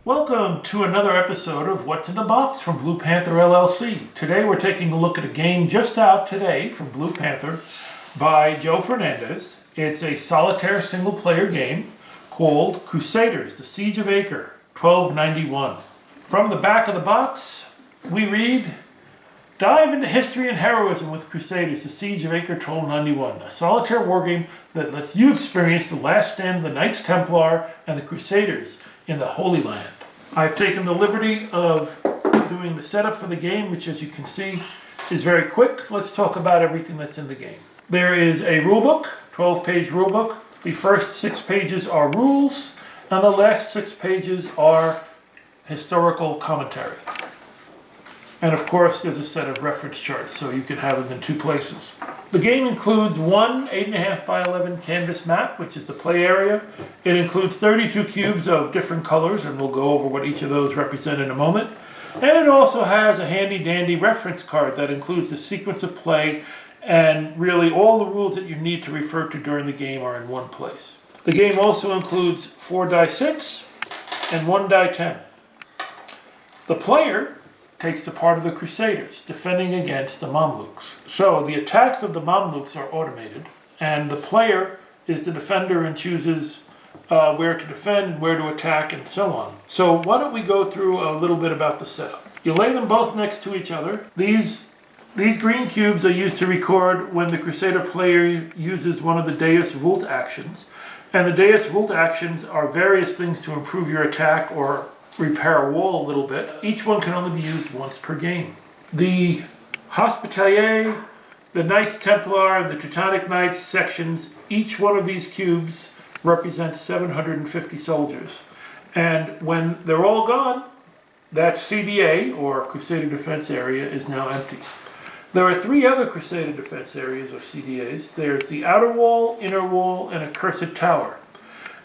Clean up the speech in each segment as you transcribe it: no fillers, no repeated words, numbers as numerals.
Welcome to another episode of What's in the Box from Blue Panther LLC. Today we're taking a look at a game just out today from Blue Panther by Joe Hernandez. It's a solitaire single-player game called Crusaders, the Siege of Acre, 1291. From the back of the box, we read, dive into history and heroism with Crusaders, the Siege of Acre 1291, a solitaire wargame that lets you experience the last stand of the Knights Templar and the Crusaders in the Holy Land. I've taken the liberty of doing the setup for the game, which as you can see is very quick. Let's talk about everything that's in the game. There is a rulebook, 12-page rulebook. The first 6 pages are rules, and the last 6 pages are historical commentary. And of course, there's a set of reference charts, so you can have them in 2 places. The game includes one 8.5 by 11 canvas map, which is the play area. It includes 32 cubes of different colors, and we'll go over what each of those represent in a moment. And it also has a handy-dandy reference card that includes the sequence of play, and really all the rules that you need to refer to during the game are in one place. The game also includes 4 die 6 and 1 die 10. The player takes the part of the Crusaders, defending against the Mamluks. So the attacks of the Mamluks are automated, and the player is the defender and chooses where to defend and where to attack and so on. So why don't we go through a little bit about the setup. You lay them both next to each other. These green cubes are used to record when the Crusader player uses one of the Deus Vult actions. And the Deus Vult actions are various things to improve your attack or repair a wall a little bit. Each one can only be used once per game. The Hospitalier, the Knights Templar, the Teutonic Knights sections, each one of these cubes represents 750 soldiers. And when they're all gone, that CDA, or Crusader Defense Area, is now empty. There are 3 other Crusader Defense Areas, or CDAs. There's the Outer Wall, Inner Wall, and a Cursed Tower.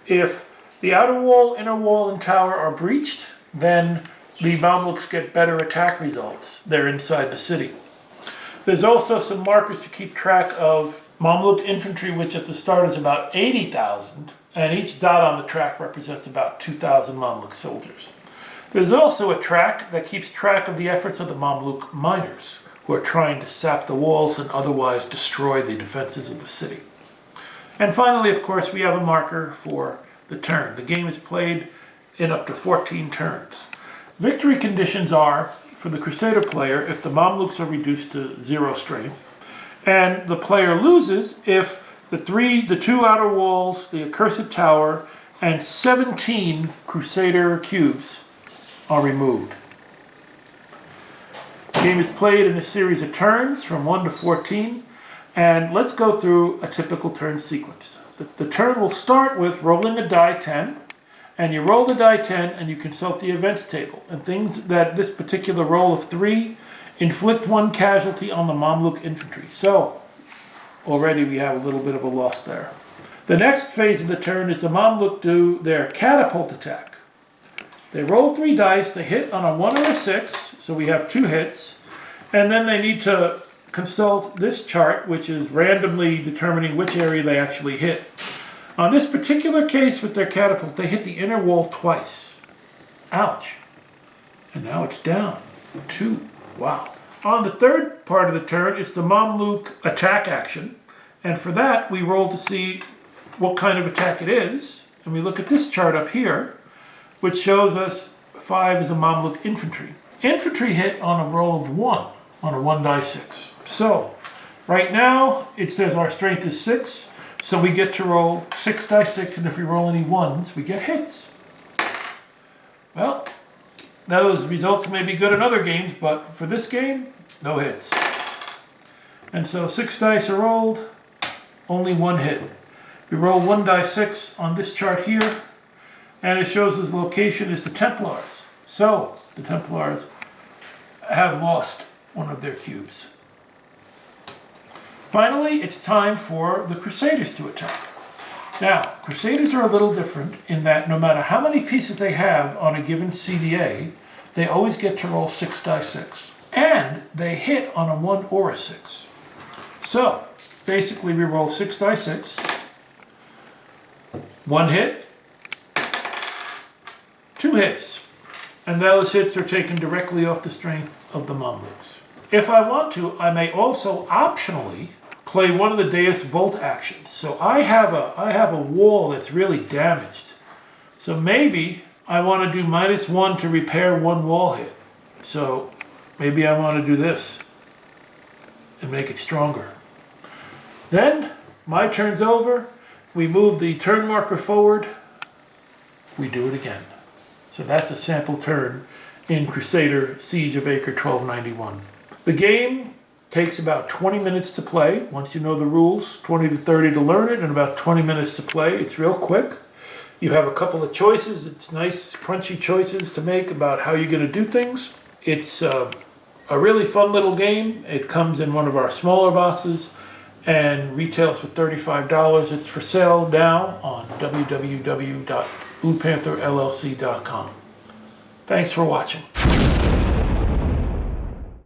If the outer wall, inner wall, and tower are breached, then the Mamluks get better attack results. They're inside the city. There's also some markers to keep track of Mamluk infantry, which at the start is about 80,000, and each dot on the track represents about 2,000 Mamluk soldiers. There's also a track that keeps track of the efforts of the Mamluk miners, who are trying to sap the walls and otherwise destroy the defenses of the city. And finally, of course, we have a marker for the turn. The game is played in up to 14 turns. Victory conditions are, for the Crusader player, if the Mamluks are reduced to 0 strength, and the player loses if the 2 outer walls, the accursed tower, and 17 Crusader cubes are removed. The game is played in a series of turns from 1 to 14, and let's go through a typical turn sequence. The turn will start with rolling a die 10, and you roll the die 10 and you consult the events table. And things that this particular roll of 3 inflict 1 casualty on the Mamluk infantry. So already we have a little bit of a loss there. The next phase of the turn is the Mamluk do their catapult attack. They roll 3 dice, they hit on a 1 or a 6, so we have 2 hits, and then they need to consult this chart, which is randomly determining which area they actually hit. On this particular case with their catapult, they hit the inner wall twice. Ouch. And now it's down. 2. Wow. On the third part of the turn, it's the Mamluk attack action. And for that, we roll to see what kind of attack it is. And we look at this chart up here, which shows us 5 is a Mamluk infantry. Infantry hit on a roll of 1, on a 1 die 6. So, right now, it says our strength is 6, so we get to roll 6 die 6, and if we roll any 1s, we get hits. Well, those results may be good in other games, but for this game, no hits. And so 6 dice are rolled, only 1 hit. We roll 1 die 6 on this chart here, and it shows us location is the Templars. So, the Templars have lost one of their cubes. Finally, it's time for the Crusaders to attack. Now, Crusaders are a little different in that no matter how many pieces they have on a given CDA, they always get to roll 6 die 6. And they hit on a 1 or a 6. So, basically we roll 6 die 6, 1 hit, 2 hits. and those hits are taken directly off the strength of the Mamluks. If I want to, I may also optionally play one of the Deus Vult actions. So I have a wall that's really damaged. So maybe I want to do -1 to repair one wall hit. So maybe I want to do this and make it stronger. Then my turn's over. We move the turn marker forward. We do it again. So that's a sample turn in Crusader Siege of Acre 1291. The game takes about 20 minutes to play. Once you know the rules, 20 to 30 to learn it, and about 20 minutes to play. It's real quick. You have a couple of choices. It's nice, crunchy choices to make about how you're going to do things. It's a really fun little game. It comes in one of our smaller boxes and retails for $35. It's for sale now on www.bluepantherllc.com. Thanks for watching.